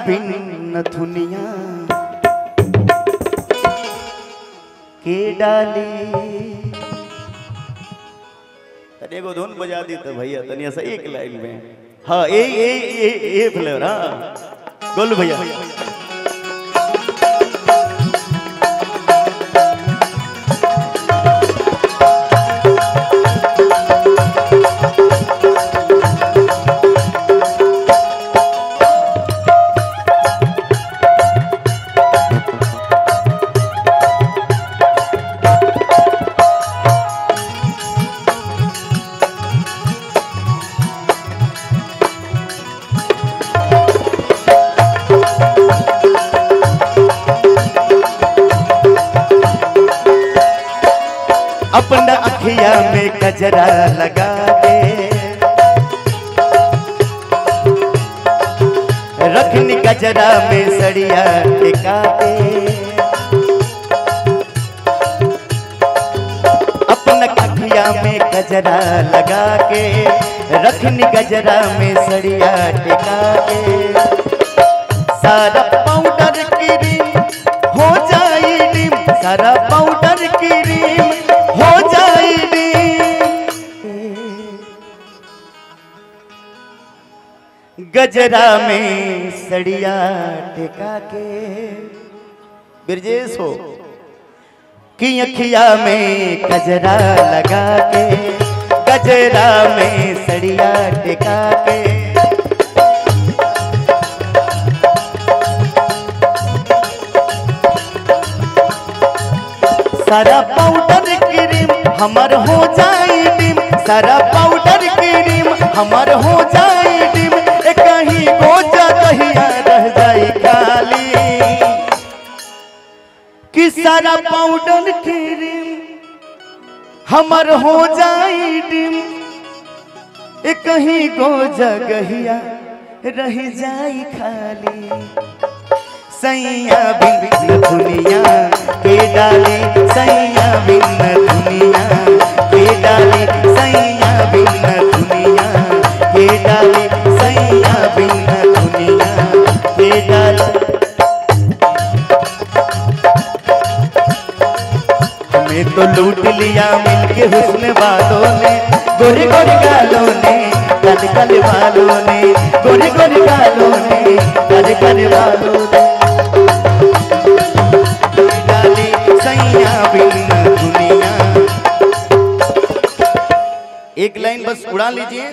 भिन्न धुनिया के डाली तने को धुन बजा दी तो भैया तनिया से एक लाइन में हाँ ए फ्लेवर हाँ गोलू भैया अपना अखिया में गजरा लगा के रखनी गजरा में सड़िया टिका के अपना अखिया में गजरा लगा के रखनी गजरा में सड़िया टिका के सारा पाउडर क्रीम हो जाए डिम सारा पाउडर क्रीम हो जाएगी गजरा में सड़िया टिका के बिरजेश हो कि अखिया में गजरा लगा के गजरा में सड़िया टिका के सारा पाउडर क्रीम हमार हो जाए डिम सारा पाउडर क्रीम हमार हो जाए डिम कहीं गोजा दहिया रह जाए खाली कि सारा पाउडर क्रीम हमार हो जाए डिम कहीं गोजा गहिया रह जाए खाली सैया भिन्न दुनिया के डाली सैया भिन्न दुनिया के डाली सैया भिन्न दुनिया के डाली सैया भिन्न दुनिया के डाली हमें तो लूट लिया मिलके हुस्न वालों ने गोरे गोरे गालों ने कल कल वालों ने गोरे गोरे गालों ने कल कल वालों ने एक लाइन बस उड़ा लीजिए।